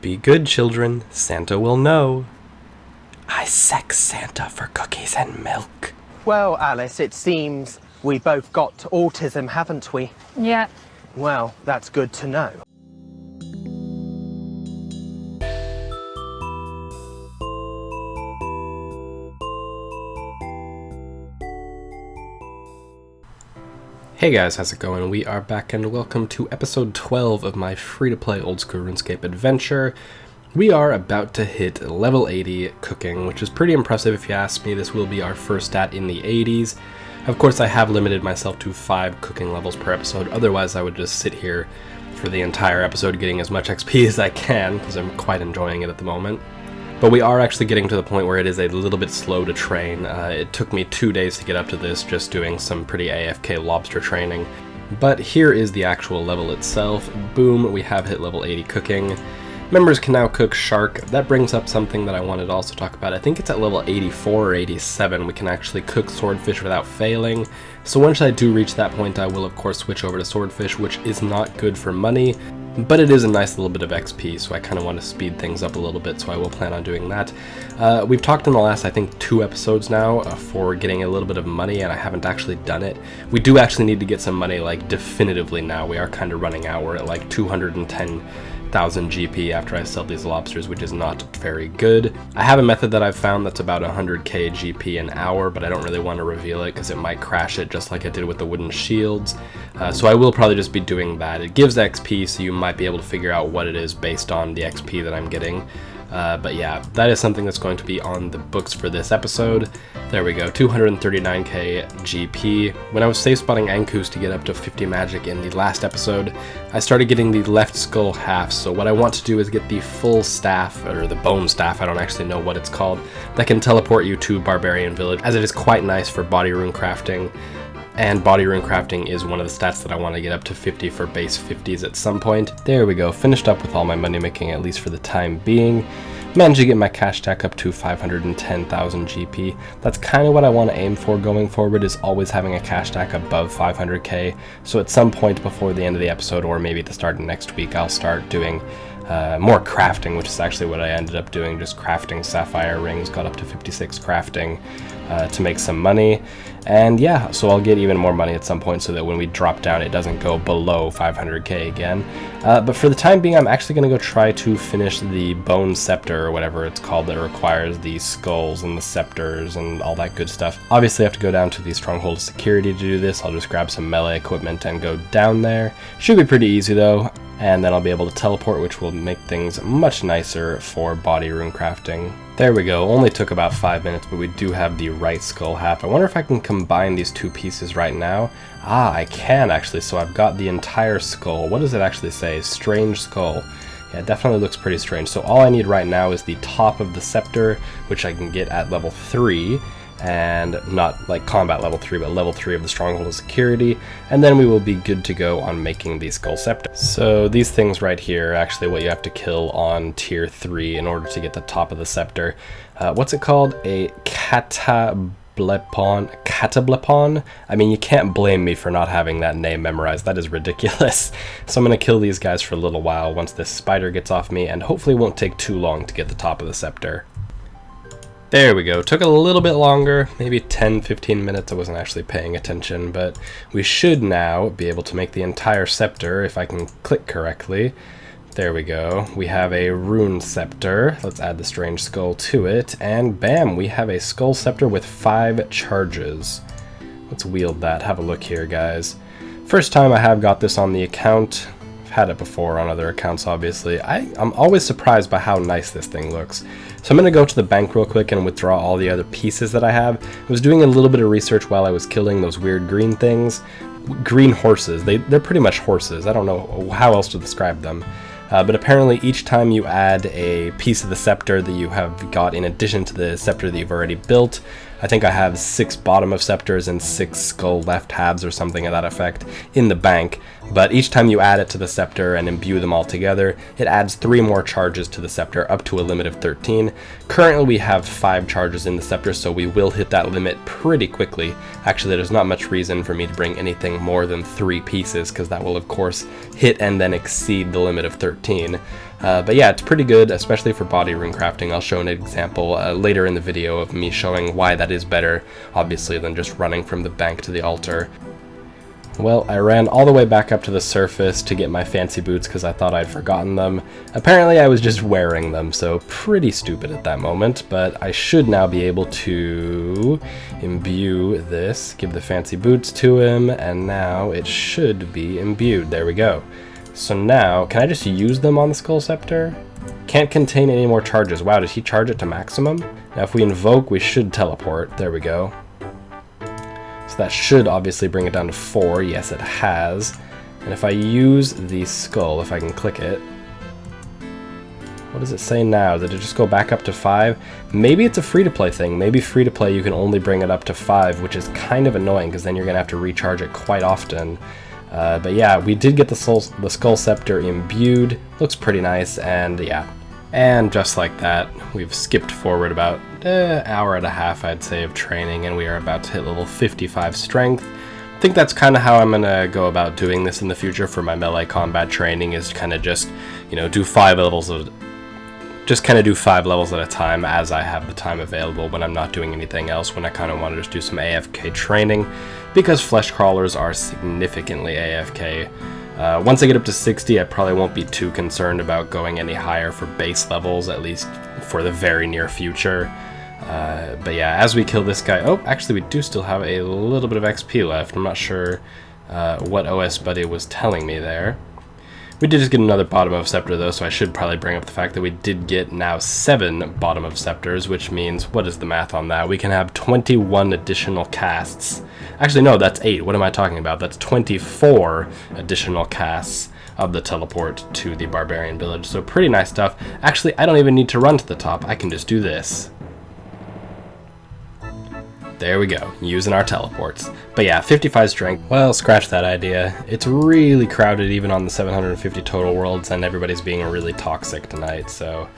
Be good, children. Santa will know. I sex Santa for cookies and milk. Well, Alice, it seems we both got autism, haven't we? Yeah. Well, that's good to know. Hey guys, how's it going? We are back and welcome to episode 12 of my free-to-play old-school RuneScape adventure. We are about to hit level 80 cooking, which is pretty impressive if you ask me. This will be our first stat in the 80s. Of course, I have limited myself to 5 cooking levels per episode, otherwise I would just sit here for the entire episode getting as much XP as I can, because I'm quite enjoying it at the moment. But we are actually getting to the point where it is a little bit slow to train. It took me 2 days to get up to this, just doing some pretty AFK lobster training. But here is the actual level itself. Boom, we have hit level 80 cooking. Members can now cook shark. That brings up something that I wanted to also talk about. I think it's at level 84 or 87 we can actually cook swordfish without failing. So once I do reach that point, I will of course switch over to swordfish, which is not good for money. But it is a nice little bit of XP, so I kind of want to speed things up a little bit, so I will plan on doing that. We've talked in the last, I think, 2 episodes now for getting a little bit of money, and I haven't actually done it. We do actually need to get some money, like, definitively now. We are kind of running out. We're at, like, 210,000 GP after I sell these lobsters, which is not very good. I have a method that I've found that's about 100k GP an hour, but I don't really want to reveal it because it might crash it just like I did with the wooden shields. So I will probably just be doing that. It gives XP, so you might be able to figure out what it is based on the XP that I'm getting. But yeah, that is something that's going to be on the books for this episode. There we go, 239k GP. When I was safe spotting Ankus to get up to 50 magic in the last episode, I started getting the left skull half. So what I want to do is get the full staff, or the bone staff, I don't actually know what it's called, that can teleport you to Barbarian Village, as it is quite nice for body rune crafting. And body rune crafting is one of the stats that I want to get up to 50 for base 50s at some point. There we go, finished up with all my money making, at least for the time being. Managed to get my cash stack up to 510,000 GP. That's kind of what I want to aim for going forward, is always having a cash stack above 500k. So at some point before the end of the episode, or maybe at the start of next week, I'll start doing more crafting, which is actually what I ended up doing, just crafting sapphire rings, got up to 56 crafting to make some money. And yeah, so I'll get even more money at some point so that when we drop down it doesn't go below 500k again. But for the time being, I'm actually going to go try to finish the bone scepter, or whatever it's called, that requires the skulls and the scepters and all that good stuff. Obviously I have to go down to the stronghold of security to do this. I'll just grab some melee equipment and go down there. Should be pretty easy though. And then I'll be able to teleport, which will make things much nicer for body rune crafting. There we go, only took about 5 minutes, but we do have the right skull half. I wonder if I can combine these 2 pieces right now. Ah, I can actually, so I've got the entire skull. What does it actually say? Strange skull. Yeah, it definitely looks pretty strange. So all I need right now is the top of the scepter, which I can get at level 3. And not like combat level 3, but level 3 of the stronghold of security, and then we will be good to go on making the skull scepter. So these things right here are actually what you have to kill on tier 3 in order to get the top of the scepter. What's it called? A catablepon? I mean, you can't blame me for not having that name memorized. That is ridiculous. So I'm going to kill these guys for a little while once this spider gets off me, and hopefully it won't take too long to get the top of the scepter. There we go, took a little bit longer, maybe 10-15 minutes. I wasn't actually paying attention, but we should now be able to make the entire scepter if I can click correctly. There we go, we have a rune scepter. Let's add the strange skull to it, and bam, we have a skull scepter with 5 charges. Let's wield that, have a look here guys. First time I have got this on the account. Had it before on other accounts, obviously. I'm always surprised by how nice this thing looks. So I'm going to go to the bank real quick and withdraw all the other pieces that I have. I was doing a little bit of research while I was killing those weird green things. Green horses. They're pretty much horses. I don't know how else to describe them. But apparently each time you add a piece of the scepter that you have got in addition to the scepter that you've already built, I think I have 6 bottom of scepters and 6 skull left halves or something of that effect in the bank, but each time you add it to the scepter and imbue them all together, it adds 3 more charges to the scepter up to a limit of 13. Currently we have 5 charges in the scepter, so we will hit that limit pretty quickly. Actually, there's not much reason for me to bring anything more than 3 pieces, because that will of course hit and then exceed the limit of 13. But yeah, it's pretty good, especially for body rune crafting. I'll show an example later in the video of me showing why that is better, obviously, than just running from the bank to the altar. Well, I ran all the way back up to the surface to get my fancy boots because I thought I'd forgotten them. Apparently I was just wearing them, so pretty stupid at that moment, but I should now be able to imbue this, give the fancy boots to him, and now it should be imbued. There we go. So now, can I just use them on the Skull Scepter? Can't contain any more charges. Wow, did he charge it to maximum? Now if we invoke, we should teleport. There we go. So that should obviously bring it down to 4. Yes, it has. And if I use the skull, if I can click it, what does it say now? Did it just go back up to 5? Maybe it's a free-to-play thing. Maybe free-to-play you can only bring it up to 5, which is kind of annoying because then you're going to have to recharge it quite often. But yeah, we did get the Skull Scepter imbued. Looks pretty nice, and yeah. And just like that, we've skipped forward about an hour and a half, I'd say, of training, and we are about to hit level 55 strength. I think that's kind of how I'm going to go about doing this in the future for my melee combat training, is kind of just, you know, do 5 levels at a time as I have the time available when I'm not doing anything else, when I kind of want to just do some AFK training, because flesh crawlers are significantly AFK. Once I get up to 60, I probably won't be too concerned about going any higher for base levels, at least for the very near future. But yeah, as we kill this guy... Oh, actually we do still have a little bit of XP left. I'm not sure what OS Buddy was telling me there. We did just get another bottom of scepter though, so I should probably bring up the fact that we did get now 7 bottom of scepters, which means, what is the math on that? We can have 21 additional casts. Actually, no, that's 8. What am I talking about? That's 24 additional casts of the teleport to the barbarian village. So pretty nice stuff. Actually, I don't even need to run to the top. I can just do this. There we go, using our teleports. But yeah, 55 strength, well, scratch that idea. It's really crowded even on the 750 total worlds, and everybody's being really toxic tonight, so...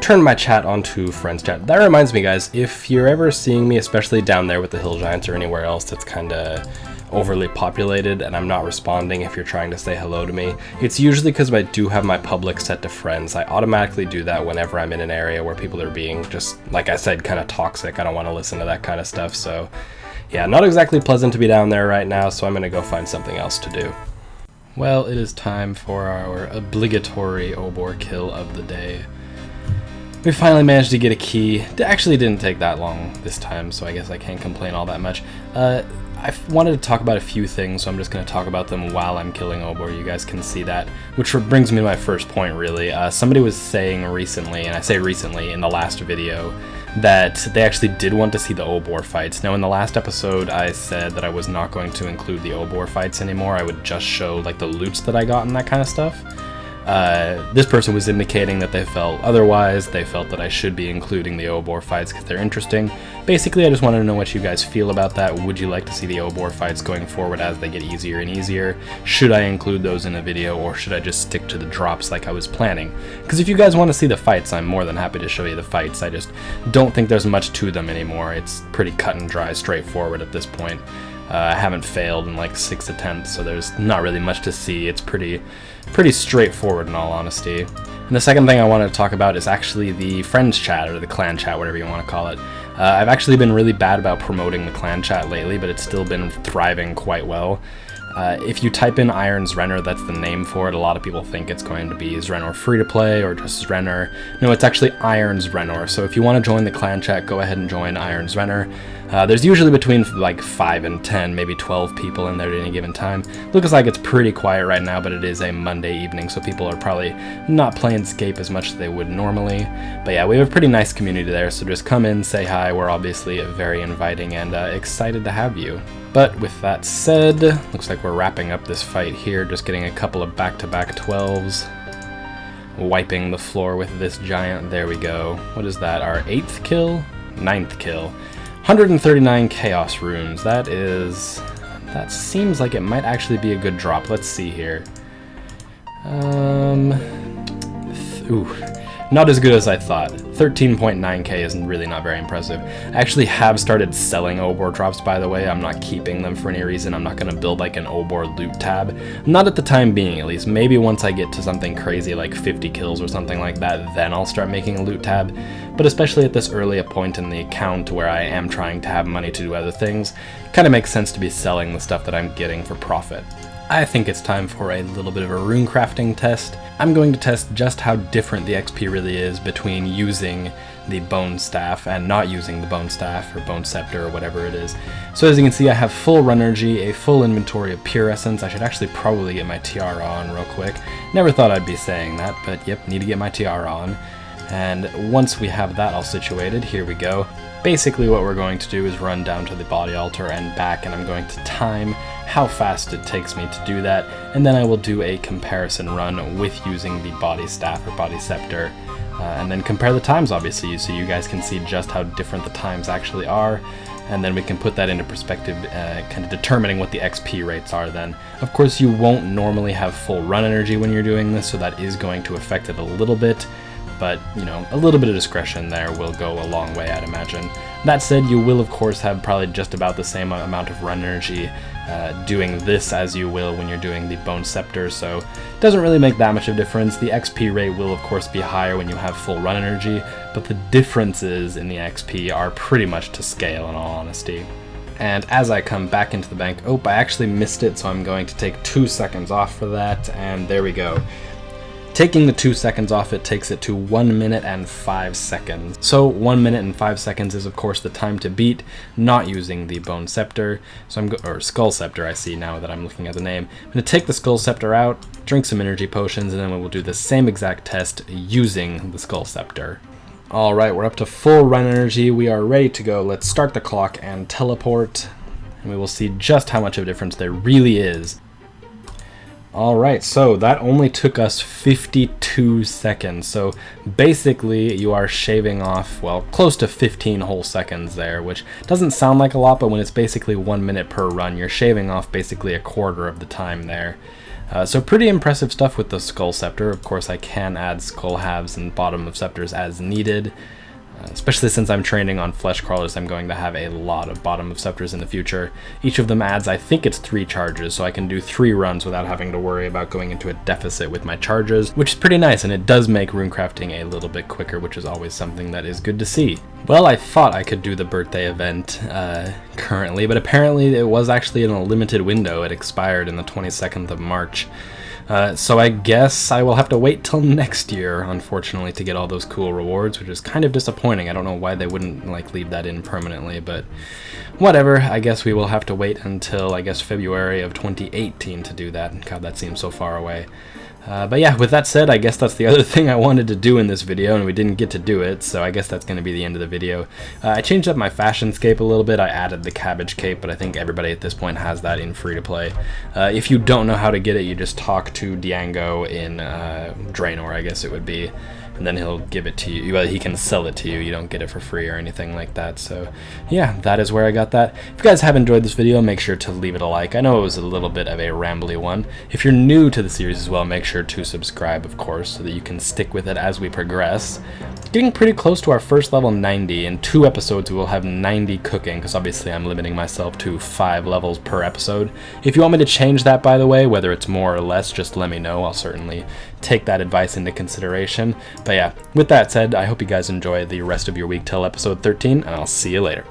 Turn my chat onto friends chat. That reminds me, guys, if you're ever seeing me, especially down there with the hill giants or anywhere else that's kind of overly populated and I'm not responding if you're trying to say hello to me, it's usually because I do have my public set to friends. I automatically do that whenever I'm in an area where people are being, just like I said, kind of toxic. I don't want to listen to that kind of stuff, so yeah, not exactly pleasant to be down there right now, so I'm going to go find something else to do. Well, it is time for our obligatory Obor kill of the day. We finally managed to get a key. It actually didn't take that long this time, so I guess I can't complain all that much. I wanted to talk about a few things, so I'm just going to talk about them while I'm killing Obor. You guys can see that, which brings me to my first point, really. Somebody was saying recently, and I say recently in the last video, that they actually did want to see the Obor fights. Now, in the last episode, I said that I was not going to include the Obor fights anymore. I would just show like the loots that I got and that kind of stuff. This person was indicating that they felt otherwise. They felt that I should be including the Obor fights because they're interesting. Basically, I just wanted to know what you guys feel about that. Would you like to see the Obor fights going forward as they get easier and easier? Should I include those in a video, or should I just stick to the drops like I was planning? Because if you guys want to see the fights, I'm more than happy to show you the fights. I just don't think there's much to them anymore. It's pretty cut and dry, straightforward at this point. I haven't failed in like 6 attempts, so there's not really much to see. It's pretty straightforward in all honesty. And the second thing I wanted to talk about is actually the friends chat, or the clan chat, whatever you want to call it. I've actually been really bad about promoting the clan chat lately, but it's still been thriving quite well. If you type in Xrenor, that's the name for it. A lot of people think it's going to be Xrenor free-to-play or just Xrenor. No, it's actually Xrenor. So if you want to join the clan chat, go ahead and join Xrenor. There's usually between like 5 and 10, maybe 12 people in there at any given time. Looks like it's pretty quiet right now, but it is a Monday evening, so people are probably not playing Scape as much as they would normally. But yeah, we have a pretty nice community there, so just come in, say hi. We're obviously very inviting and excited to have you. But with that said, looks like we're wrapping up this fight here, just getting a couple of back-to-back 12s. Wiping the floor with this giant. There we go. What is that, our 8th kill? 9th kill. 139 Chaos Runes. That seems like it might actually be a good drop. Let's see here. Ooh, not as good as I thought. 13.9k is really not very impressive. I actually have started selling Obor drops, by the way. I'm not keeping them for any reason. I'm not going to build like an Obor loot tab. Not at the time being, at least. Maybe once I get to something crazy like 50 kills or something like that, then I'll start making a loot tab. But especially at this early a point in the account where I am trying to have money to do other things, kind of makes sense to be selling the stuff that I'm getting for profit. I think it's time for a little bit of a rune crafting test. I'm going to test just how different the XP really is between using the bone staff and not using the bone staff or bone scepter or whatever it is. So as you can see, I have full run energy, a full inventory of pure essence. I should actually probably get my tiara on real quick. Never thought I'd be saying that, but yep, need to get my tiara on. And once we have that all situated, here we go. Basically what we're going to do is run down to the body altar and back, and I'm going to time how fast it takes me to do that, and then I will do a comparison run with using the body staff or body scepter, and then compare the times obviously, so you guys can see just how different the times actually are, and then we can put that into perspective, kind of determining what the XP rates are then. Of course, you won't normally have full run energy when you're doing this, so that is going to affect it a little bit. But, you know, a little bit of discretion there will go a long way, I'd imagine. That said, you will of course have probably just about the same amount of run energy doing this as you will when you're doing the bone scepter, so it doesn't really make that much of a difference. The XP rate will of course be higher when you have full run energy, but the differences in the XP are pretty much to scale in all honesty. And as I come back into the bank, oh, I actually missed it, so I'm going to take 2 seconds off for that, and there we go. Taking the 2 seconds off, it takes it to 1 minute and 5 seconds. So 1 minute and 5 seconds is of course the time to beat, not using the bone scepter. So or skull scepter, I see now that I'm looking at the name. I'm going to take the skull scepter out, drink some energy potions, and then we will do the same exact test using the skull scepter. Alright, we're up to full run energy. We are ready to go. Let's start the clock and teleport, and we will see just how much of a difference there really is. Alright, so that only took us 52 seconds, so basically you are shaving off, well, close to 15 whole seconds there, which doesn't sound like a lot, but when it's basically 1 minute per run, you're shaving off basically a quarter of the time there. So pretty impressive stuff with the skull scepter. Of course, I can add skull halves and bottom of scepters as needed. Especially since I'm training on flesh crawlers, I'm going to have a lot of bottom of scepters in the future. Each of them adds, I think it's 3 charges, so I can do 3 runs without having to worry about going into a deficit with my charges, which is pretty nice, and it does make runecrafting a little bit quicker, which is always something that is good to see. Well, I thought I could do the birthday event currently, but apparently it was actually in a limited window. It expired in the 22nd of March. So I guess I will have to wait till next year, unfortunately, to get all those cool rewards, which is kind of disappointing. I don't know why they wouldn't like leave that in permanently, but whatever. I guess we will have to wait until, I guess, February of 2018 to do that. God, that seems so far away. But yeah, with that said, I guess that's the other thing I wanted to do in this video, and we didn't get to do it, so I guess that's going to be the end of the video. I changed up my fashion scape a little bit. I added the cabbage cape, but I think everybody at this point has that in free-to-play. If you don't know how to get it, you just talk to Diango in Xrenor, I guess it would be, and then he'll give it to you. Well, he can sell it to you. You don't get it for free or anything like that. So yeah, that is where I got that. If you guys have enjoyed this video, make sure to leave it a like. I know it was a little bit of a rambly one. If you're new to the series as well, make sure to subscribe, of course, so that you can stick with it as we progress. Getting pretty close to our first level 90. In 2 episodes, we will have 90 cooking, because obviously I'm limiting myself to 5 levels per episode. If you want me to change that, by the way, whether it's more or less, just let me know. I'll certainly take that advice into consideration. But yeah, with that said, I hope you guys enjoy the rest of your week till episode 13, and I'll see you later.